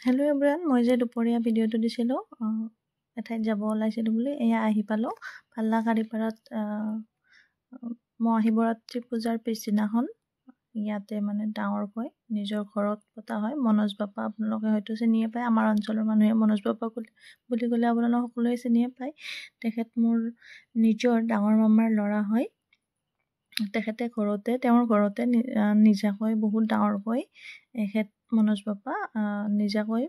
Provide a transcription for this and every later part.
Hello' everyone, মই যে দুপৰীয়া ভিডিঅ'টো দিছিলোঁ এঠাইত যাব ওলাইছিলোঁ বুলি, এয়া আহি পালোঁ ভাল্লা কাৰিপাৰত। মহাশিৱৰাত্ৰি পূজাৰ পিছদিনাখন ইয়াতে মানে ডাঙৰকৈ নিজৰ ঘৰত পতা হয়। মনোজ বাপা আপোনালোকে হয়তো চিনিয়ে পায়, আমাৰ অঞ্চলৰ মানুহে মনোজ বাপা বুলি ক'লে আপোনালোকে সকলোৱে চিনিয়ে পায়। তেখেত মোৰ নিজৰ ডাঙৰ মামাৰ ল'ৰা হয়। তেখেতে তেওঁৰ ঘৰতে নিজাকৈ বহুত ডাঙৰকৈ মনোজ বাপা নিজাকৈ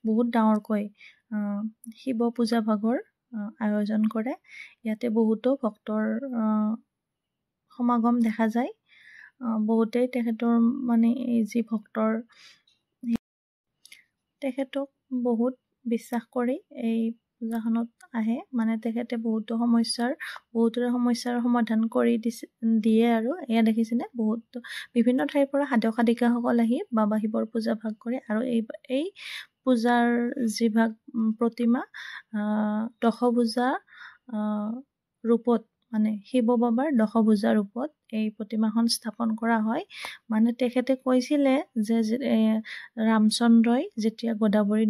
বহুত ডাঙৰকৈ শিৱ পূজা ভাগৰ আয়োজন কৰে। ইয়াতে বহুতো ভক্তৰ সমাগম দেখা যায়। বহুতেই তেখেতৰ মানে এই যি ভক্তৰ তেখেতক বহুত বিশ্বাস কৰি এই পূজাখনত আহে। মানে তেখেতে বহুতৰে সমস্যাৰ সমাধান কৰি দিয়ে আৰু এয়া দেখিছেনে, বিভিন্ন ঠাইৰ পৰা সাধক সাধিকাসকল আহি বাবা শিৱৰ পূজা ভাগ কৰে। আৰু এই পূজাৰ যি ভাগ প্ৰতিমা দশভুজা ৰূপত, মানে শিৱ বাবাৰ দশভুজা ৰূপত এই প্ৰতিমাখন স্থাপন কৰা হয়। মানে তেখেতে কৈছিলে যে ৰামচন্দ্ৰই যেতিয়া গোদাবৰী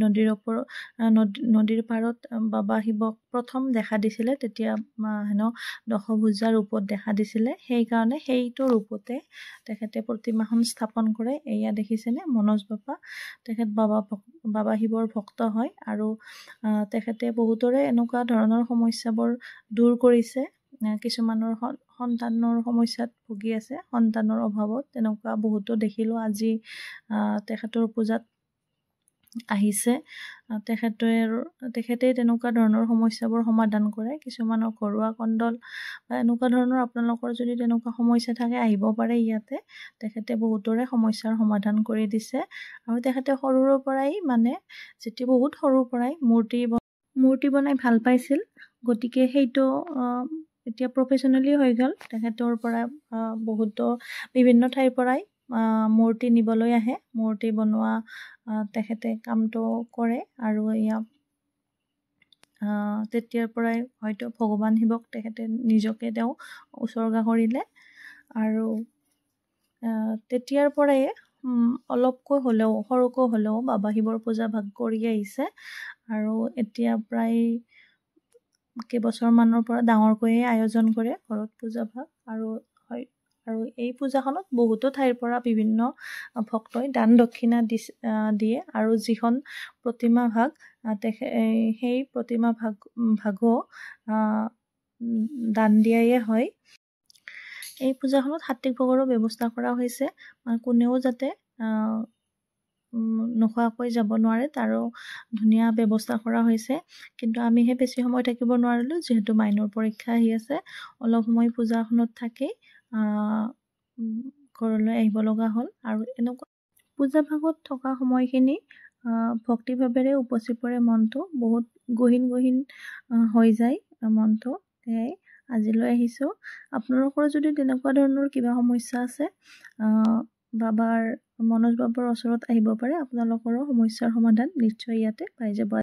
নদীৰ পাৰত বাবা শিৱক প্ৰথম দেখা দিছিলে, তেতিয়া হেনো দশভুজা ৰূপত দেখা দিছিলে। সেইকাৰণে সেইটো ৰূপতে তেখেতে প্ৰতিমাখন স্থাপন কৰে। এয়া দেখিছেনে, মনোজ বাপা, তেখেত বাবা শিৱৰ ভক্ত হয়। আৰু তেখেতে বহুতৰে এনেকুৱা ধৰণৰ সমস্যাবোৰ দূৰ কৰিছে। কিছুমানৰ সন্তানৰ সমস্যাত ভুগি আছে, সন্তানৰ অভাৱত, তেনেকুৱা বহুতো দেখিলোঁ। আজি তেখেতৰ পূজাত আহিছে। তেখেতে তেনেকুৱা ধৰণৰ সমস্যাবোৰ সমাধান কৰে। কিছুমানৰ ঘৰুৱা কণ্ডল বা এনেকুৱা ধৰণৰ আপোনালোকৰ যদি তেনেকুৱা সমস্যা থাকে, আহিব পাৰে ইয়াতে। তেখেতে বহুতৰে সমস্যাৰ সমাধান কৰি দিছে। আৰু তেখেতে সৰুৰে পৰাই বহুত সৰুৰ পৰাই মূৰ্তি বনাই ভাল পাইছিল। গতিকে সেইটো এতিয়া প্ৰফেচনেলি হৈ গ'ল। তেখেতৰ পৰা বহুতো বিভিন্ন ঠাইৰ পৰাই মূৰ্তি নিবলৈ আহে, মূৰ্তি বনোৱা তেখেতে কামটো কৰে। আৰু তেতিয়াৰ পৰাই হয়তো ভগৱান শিৱক তেখেতে নিজকে তেওঁ উচৰ্গা কৰিলে। আৰু তেতিয়াৰ পৰাই অলপকৈ হ'লেও, সৰুকৈ হ'লেও বাবা শিৱৰ পূজা ভাগ কৰি আহিছে। আৰু এতিয়া প্ৰায় কেইবছৰমানৰ পৰা ডাঙৰকৈয়ে আয়োজন কৰে ঘৰত পূজা ভাগ। আৰু এই পূজাখনত বহুতো ঠাইৰ পৰা বিভিন্ন ভক্তই দান দক্ষিণা দিয়ে। আৰু যিখন প্ৰতিমা ভাগ সেই প্ৰতিমা ভাগো দান দিয়ায়ে হয়। এই পূজাখনত সাত্বিক ভোগৰো ব্যৱস্থা কৰা হৈছে। কোনেও যাতে নোখোৱাকৈ যাব নোৱাৰে, তাৰো ধুনীয়া ব্যৱস্থা কৰা হৈছে। কিন্তু আমিহে বেছি সময় থাকিব নোৱাৰিলোঁ, যিহেতু মাইনৰ পৰীক্ষা আহি আছে। অলপ সময় পূজাখনত থাকি ঘৰলৈ আহিব লগা হ'ল। আৰু এনেকুৱা পূজা ভাগত থকা সময়খিনি ভক্তিভাৱেৰে উপচি পৰে মনটো, বহুত গহীন হৈ যায় মনটো। সেয়াই আজিলৈ আহিছোঁ। আপোনালোকৰ যদি তেনেকুৱা ধৰণৰ কিবা সমস্যা আছে, মনোজ বাবাৰ ওচৰত আহিব পাৰে। আপোনালোকৰো সমস্যাৰ সমাধান নিশ্চয় ইয়াতে পাই যাব।